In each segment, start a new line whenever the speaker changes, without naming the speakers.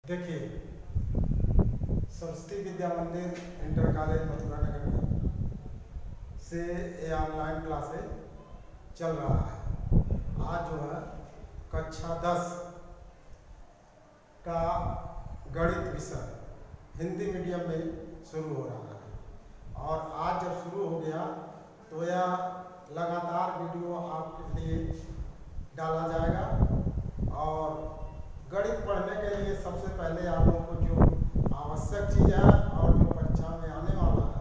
देखिए, सरस्वती विद्या मंदिर inter college Mathura नगर में से ये ऑनलाइन क्लासेज चल रहा है। आज जो है कक्षा 10 का गणित विषय हिंदी मीडियम में शुरू हो रहा है और आज जब शुरू हो गया तो यह लगातार वीडियो आपके लिए डाला जाएगा। और गणित पढ़ने के लिए सबसे पहले आप लोगों को जो आवश्यक चीज़ है और जो परीक्षा में आने वाला है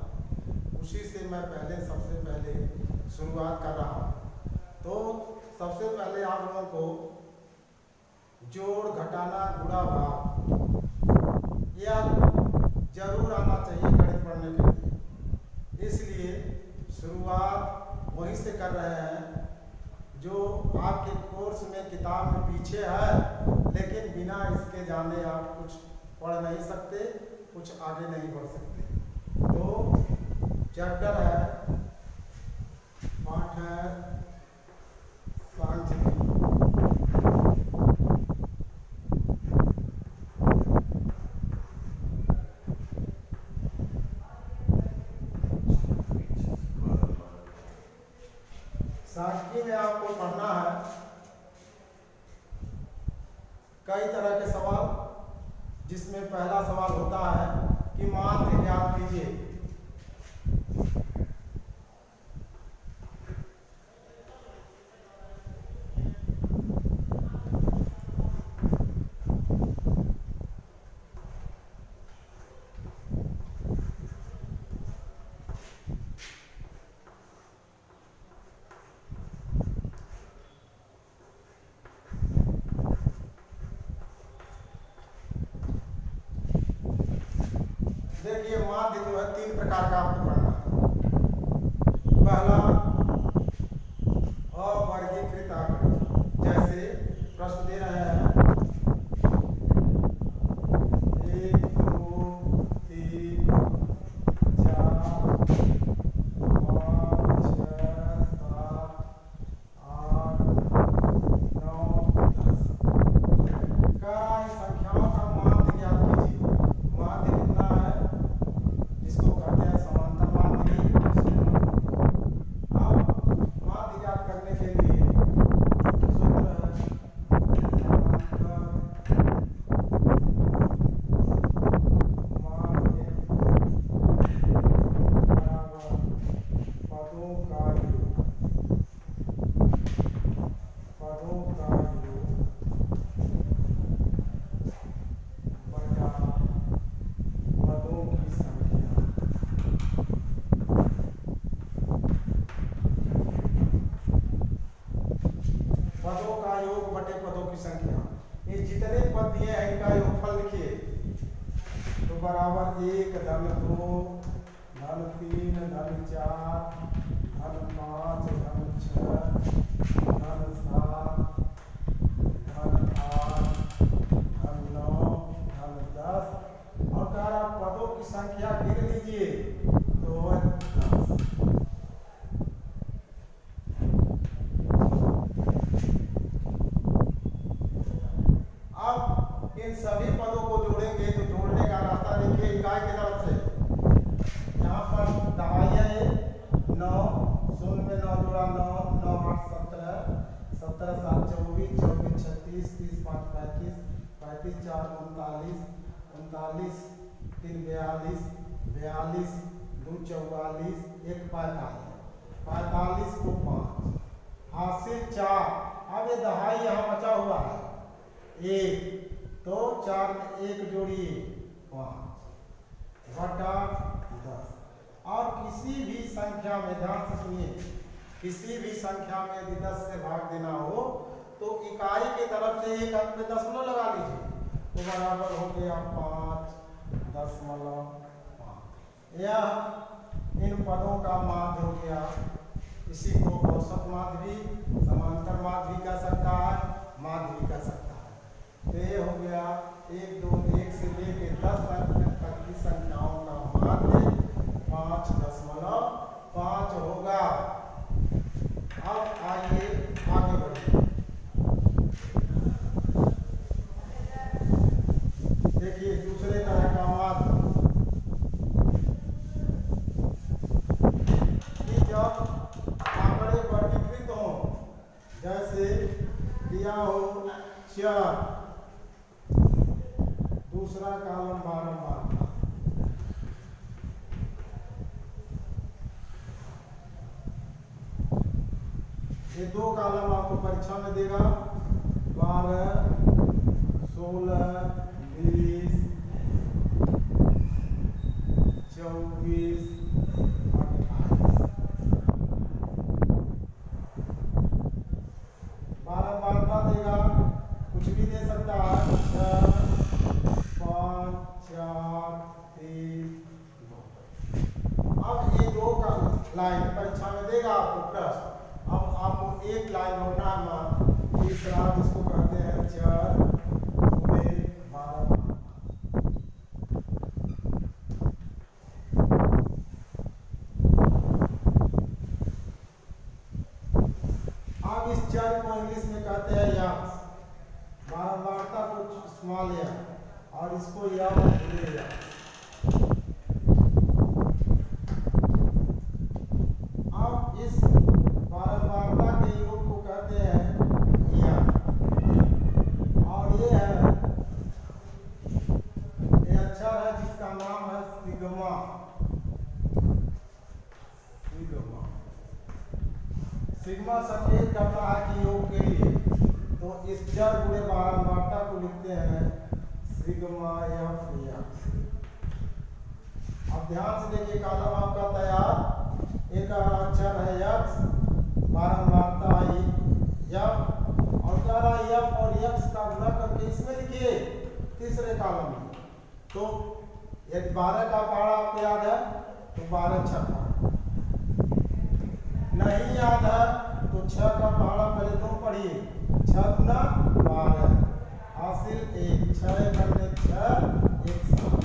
उसी से मैं सबसे पहले शुरुआत कर रहा हूँ। तो सबसे पहले आप लोगों को जोड़, घटाना, गुणा, भाग यह जरूर आना चाहिए गणित पढ़ने के लिए। इसलिए शुरुआत वहीं से कर रहे हैं जो आपके कोर्स में किताब में पीछे है, लेकिन बिना इसके जाने आप कुछ पढ़ नहीं सकते, कुछ आगे नहीं बढ़ सकते। तो चैप्टर है, पाठ है सांख्यिकी। सांख्यिकी में आपको पढ़ना है कई तरह के सवाल, जिसमें पहला सवाल होता है कि माध्य ज्ञात कीजिए। देखिए, माध्य जो है 3 प्रकार का आपको पढ़ना है। पहला अवर्गीकृत आकृति, जैसे प्रश्न दे रहे हैं 1 2 3 4 5 6 7 8 9 10 का संख्याओं का माध्य ज्ञात कीजिए। माध्य कितना है, जिसको कहते हैं समांतर माध्य। अब माध्य ज्ञात करने के लिए सूत्र है समांतर माध्य बराबर पदों का योग, पदों का योग बटा पदों की संख्या। पदों का योग बटे पदों की संख्या, ये जितने पद दिए हैं इनका योगफल लिखिए। तो बराबर 1 धन 2 धन 3 धन 4 धन 5 धन 6 धन 7 धन 8 धन 9 धन 10 और कह रहा पदों की संख्या गिन लीजिए तो 10। अब इन सभी पदों को जोड़ेंगे तो जोड़ने का रास्ता देखिए इकाई की तरफ से। यहाँ पर दहाई है 9, 0 में 9 जोड़ा 9, 9 8 17, 17 7 24, 24 36, 30 5 35, 35 4 39, 39 3 42, 42 2 44, 1 45, 45 को 5, हासिल 4। अब ये दहाई यहाँ बचा हुआ है 1, तो 4 में 1 जोड़िए 5 बटा 10। और किसी भी संख्या में, ध्यान से सुनिए, किसी भी संख्या में यदि 10 से भाग देना हो तो इकाई की तरफ से एक अंक में दशमलव लगा लीजिए तो बराबर हो गया 5.5। यह इन पदों का माध्य हो गया। इसी को औसत माध्य भी, समांतर माध्य भी कह सकता है, माध्य भी कह सकता है। तो ये हो गया 1 2 1 से लेकर 10 तक की संख्याओं का माध्य 5.5 होगा। अब आइए आगे बढ़िए। दूसरा कॉलम बारंबारता। ये दो कॉलम आपको परीक्षा में देगा, 12, 16, 20, 24, 28। बारंबारता देगा, कुछ भी दे सकता है, 6, 5, 4, 3, 2। अब ये दो का लाइन परीक्षा में देगा आपको प्रश्न। अब आपको एक लाइन होना है, तीसरा जिसको कहते हैं चर गुणे बारंबारता। अब इस चर को इंग्लिश में कहते हैं यक्स, बारंबारता को स्मॉल यक्स और इसको यक्स गुणे यक्स। अब इस बारंबारता के योग को कहते हैं और ये अक्षर है जिसका नाम है सिग्मा। सिग्मा संकेत करता है कि योग के लिए, तो इस चर गुणे बारंबारता को लिखते हैं सिग्मा एफ एक्स। अब ध्यान से देखिए, कॉलम आपका तैयार। एक अक्षर है एक्स, बारंबारता एफ, और कह रहा है एफ और एक्स का गुणा करके इसमें लिखिए तीसरे कॉलम में। तो एक 12 का पहाड़ा आपको याद है, तो 12 छक्का। नहीं याद है तो 6 का पहाड़ा पहले दो पढ़िए, 6 गुना 12 हासिल 1, 6 करने 6, 1 7।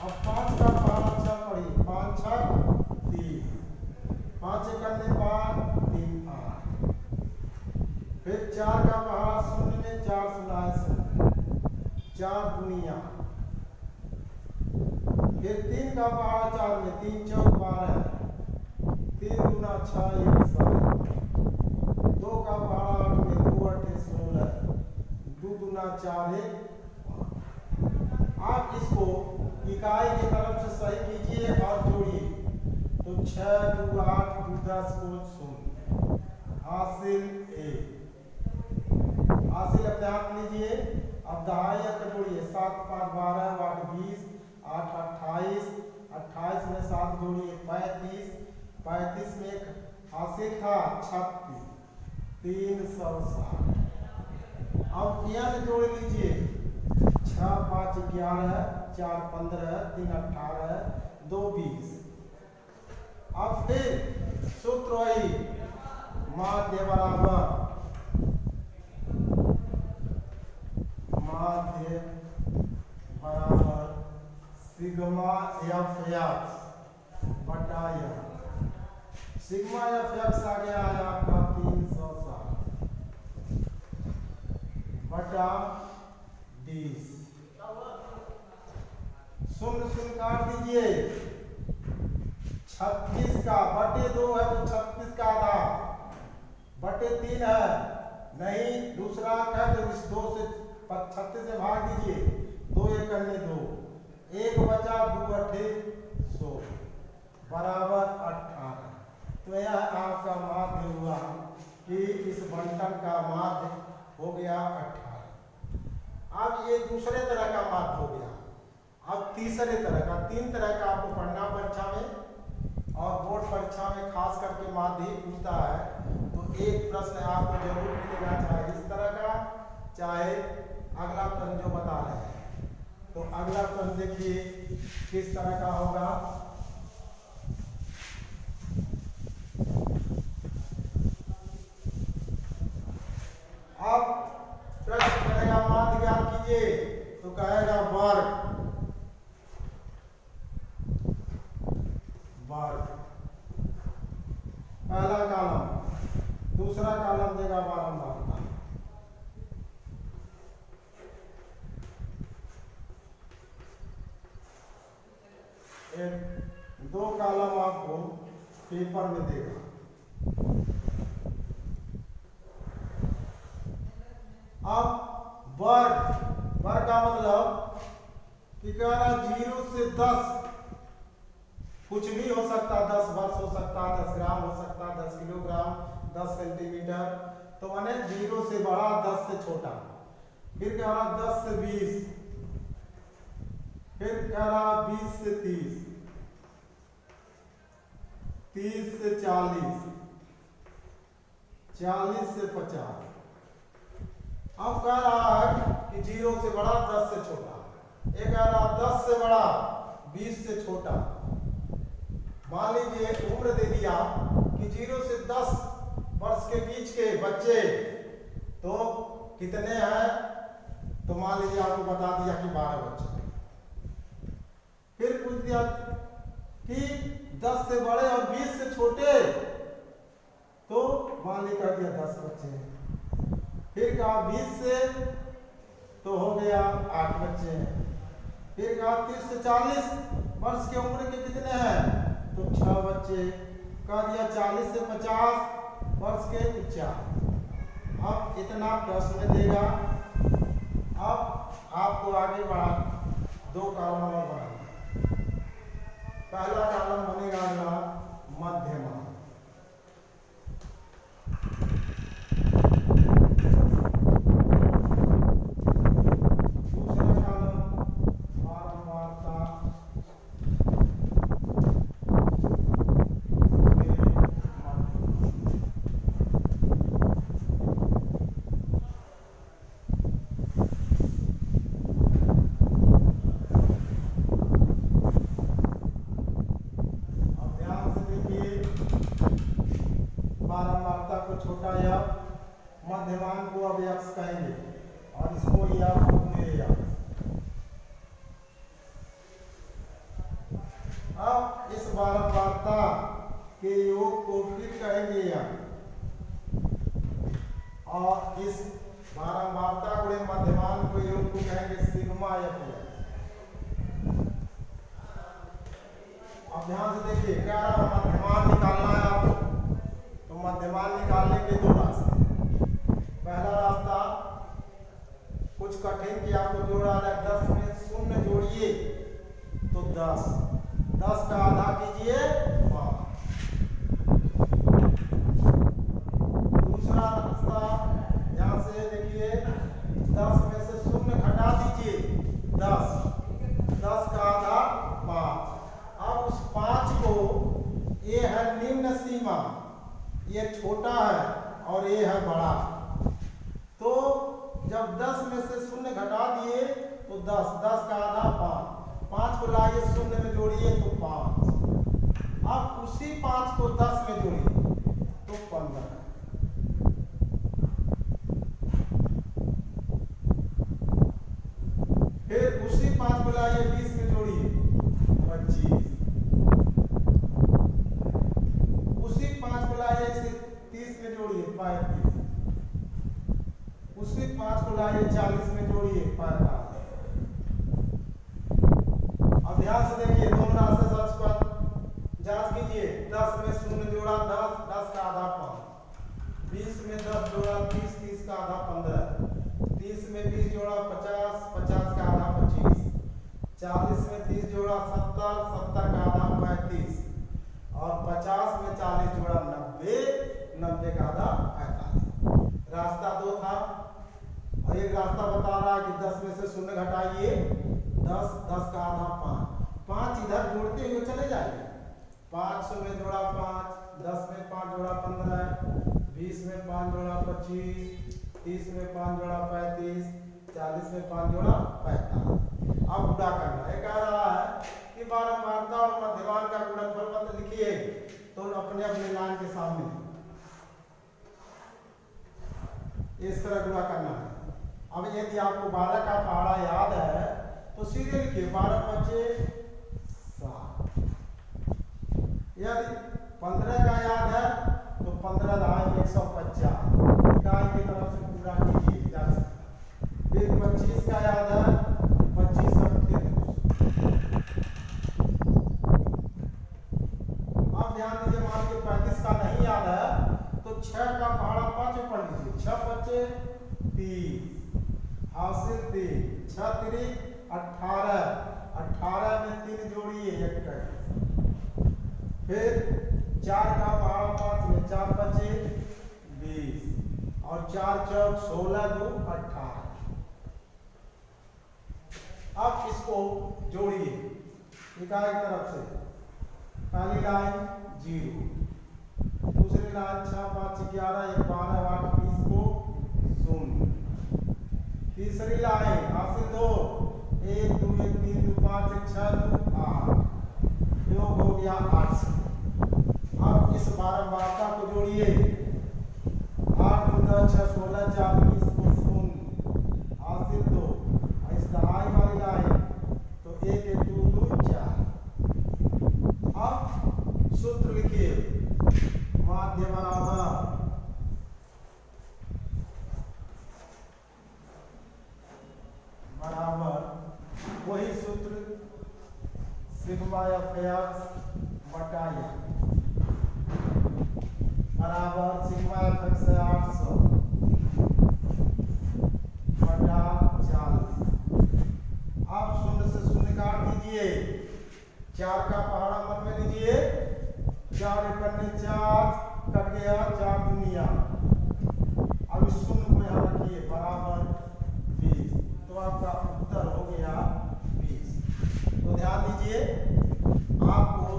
अब 5 का पहाड़ा 6 पढ़िए, 5 6 30, 5 करने 5, 3 8। फिर 4 का पहाड़ा शून्य में 4 सुनाए 4 दुनिया। फिर 3 का पहाड़ा 4 में 3 4 12, 3 गुना 6 1 7। 2 का पहाड़ा 8 में 2 8 16, 2 गुना 4 1 5। आप इसको इकाई की तरफ से सही कीजिए और जोड़िए, तो 6 2 8 2 10 को 0 हासिल 1। हासिल अब ध्यान लीजिए, अब दहाई अंक जोड़िए, 7 5 12 8 20 8 28, 28 में 7 जोड़िए 35, 35 में एक हासिल था 36, 360। अब यह जोड़ लीजिए, 6 5 11, 4 15, 3 18, 2 20। अब फिर सूत्र वही, माध्य बराबर सिग्मा एफ एक्स बटा एफ। सिग्मा एफ एक्स आ गया है आपका 360 बटा 20। शून्य शून्य काट दीजिए, 36 का बटे 2 है तो 36 का आधा बटे 3 है, नहीं दूसरा अंक है तो इस 2 से 36 से भाग दीजिए, 2 1 करने 2, 1 बचा 2 8 100 बराबर 18। तो यह आपका माध्य हुआ कि इस बंटन का माध्य हो गया 18। अब ये दूसरे तरह का माध्य हो गया। अब तीसरे तरह का, 3 तरह का आपको पढ़ना परीक्षा में, और बोर्ड परीक्षा में खास करके माध्य ही पूछता है। तो एक प्रश्न आपको जरूर मिलेगा, चाहे इस तरह का चाहे अगला प्रश्न जो बता रहे हैं। तो अगला प्रश्न देखिए किस तरह का होगा। अब प्रश्न करेगा माध्य ज्ञात कीजिए, तो कहेगा वर्ग। पहला कॉलम, दूसरा कॉलम देगा बारंबारता। एक 2 कॉलम आपको पेपर में देगा। अब वर्ग, वर्ग का मतलब कि कह रहा 0 से 10 कुछ भी हो सकता, 10 वर्ष हो सकता, 10 ग्राम हो सकता, 10 किलोग्राम, 10 सेंटीमीटर, तो माने 0 से बड़ा 10 से छोटा। फिर कह रहा 10 से 20, फिर कह रहा 20 से 30, 30 से 40, 40 से 50। अब कह रहा है कि 0 से बड़ा 10 से छोटा, एक कह रहा 10 से बड़ा 20 से छोटा। मान लीजिए उम्र दे दिया कि 0 से 10 वर्ष के बीच के बच्चे तो कितने हैं, तो मान लीजिए आपको बता दिया कि 12 बच्चे। फिर पूछ दिया कि 10 से बड़े और 20 से छोटे, तो मान लीजिए कर दिया 10 बच्चे। फिर कहा 20 से, तो हो गया 8 बच्चे। फिर कहा 30 से 40 वर्ष के उम्र के कितने हैं, तो 6 बच्चे। कह दिया 40 से 50 वर्ष के 4। अब इतना प्रश्न देगा। अब आपको आगे बढ़ा 2 कॉलम और बनाना। पहला कॉलम बनेगा अगला मध्यमान। बारंबारता को छोटा या मध्यमान को अब x कहेंगे और इसको या अब इस बारंबारता के योग को फिर कहेंगे या, और इस बारंबारता गुणे मध्यमान को योग को कहेंगे सिग्मा f। अब ध्यान से देखिए, क्या मध्यमान निकालना है आपको, तो मध्यमान निकालने के 2 रास्ते। पहला रास्ता कुछ कठिन कि आपको जोड़ा है, 10 में शून्य जोड़िए तो 10, 10 का आधा कीजिए 5। दूसरा रास्ता यहाँ से देखिए, 10 में से शून्य घटा दीजिए 10, 10 का आधा 5। अब उस 5 को, ये है निम्न सीमा, ये छोटा है और ये है बड़ा, तो जब 10 में से शून्य घटा दिए तो 10, 10 का आधा 5, 5 को लाइए शून्य में जोड़िए तो 5। अब उसी 5 को 10 में जोड़िए तो 15। फिर उसी 5 को लाइए 20 में जोड़िए 25। उसी 5 को लाइए इसे 30 में जोड़िए 35। उसी 5 को लाइए 40 में जोड़िए 45। अब ध्यान से देखिए, दोनों रास्ते सर्च पर जांच कीजिए। 10 में शून्य जोड़ा 10, 10 का आधा 5। 20 में 10 जोड़ा 30, 30 का आधा 15। 30 में 20 जोड़ा 50, 50 का आधा 25। 40 में 30 जोड़ा 70, 70 का आधा 35। और 50 में 40 जोड़ा 90, 90 का आधा 45। रास्ता 2 था और एक रास्ता बता रहा है कि 10 में से शून्य घटाइए 10, 10 का आधा 5। 5 इधर जोड़ते हुए चले जाइए, 5 शून्य जोड़ा 5, 10 में 5 जोड़ा 15, 20 में 5 जोड़ा 25, 30 में 5 जोड़ा 35, 40 में 5 जोड़ा 45। अब गुणा करना है। कह रहा है कि बारंबारता और मध्यमान का गुणनफल पत्र लिखिए, तो अपने अपने लाइन के सामने इस तरह गुणा करना है। अब यदि आपको 12 का पहाड़ा याद है तो सीधे लिखिए 12 5 7। यदि 15 का याद है तो 15 दहाई 150 इकाई की तरफ से पूरा कीजिए जा सकता। फिर 25 का याद है, 25 अब ध्यान दीजिए, मान लीजिए 35 का नहीं याद है तो 6 का पहाड़ा 5 में पढ़ लीजिए। 6 5 30 हासिल 3, 6 3 18 3 जोड़िए 21, फिर 4 का पहाड़ा 5 में 4 बचे 20 और 4 चौक 16 2 18। अब इसको जोड़िए इकाई तरफ से, पहली लाइन 0, दूसरी लाइन 6 5 11 1 12 8 20 को 0, तीसरी लाइन हासिल 2 1 2 1 3 2 5 1 6 2 8, योग हो गया 8 से। अब इस बारंबारता को जोड़िए, 8 2 10 6 16 4 20 को 0 हासिल 2, और इस दहाई वाली लाइन तो 1 1 2 2 4। अब सूत्र लिखिए, माध्य बराबर वही सूत्र सिग्मा एफ बटा बराबर सिग्मा एफ 800 बटा 40। अब 0 से 0 काट दीजिए, 4 का पहाड़ा मत में लीजिए, 4 करने 4 कट गया, 4 दुनिया। अब इस 0 को यहाँ रखिए बराबर 20, तो आपका उत्तर हो गया 20। तो ध्यान दीजिए, आपको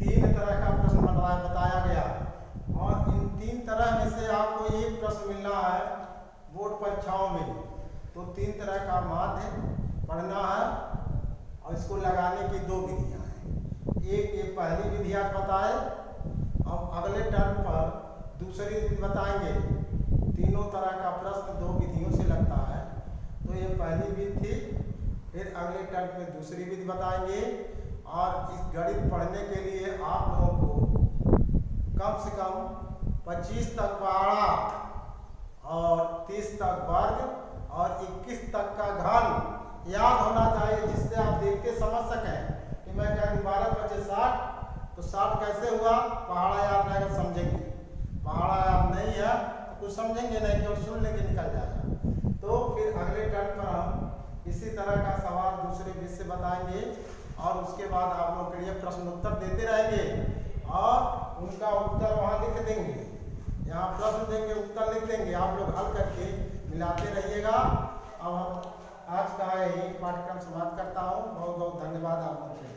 3 तरह का प्रश्न बताया गया और इन 3 तरह में से आपको एक प्रश्न मिलना है बोर्ड परीक्षाओं में। तो 3 तरह का माध्य पढ़ना है और इसको लगाने की 2 विधियां हैं। एक ये पहली विधि आप बताए, अब अगले टर्म पर दूसरी विधि बताएंगे। तीनों तरह का प्रश्न 2 विधियों से लगता है। तो ये पहली विधि थी, फिर अगले टर्म में दूसरी विधि बताएंगे। और इस गणित पढ़ने के लिए आप लोगों को कम से कम 25 तक पहाड़ा और 30 तक वर्ग और 21 तक का घन याद होना चाहिए, जिससे आप देख के समझ सकें कि मैं क्या 12 बचे 60, तो 60 कैसे हुआ, पहाड़ा याद रहेगा समझेंगे। पहाड़ा याद नहीं है तो कुछ समझेंगे नहीं, केवल सुन लेके निकल जाएगा। तो फिर अगले टर्म पर हम इसी तरह का सवाल दूसरे विषय से बताएंगे और उसके बाद आप लोग के लिए प्रश्न उत्तर देते रहेंगे और उनका उत्तर वहाँ लिख देंगे। यहाँ प्रश्न देंगे, उत्तर लिख देंगे, आप लोग हल करके मिलाते रहिएगा। अब हम आज का यही पाठ्यक्रम समाप्त करता हूँ। बहुत बहुत धन्यवाद आप लोगों के लिए।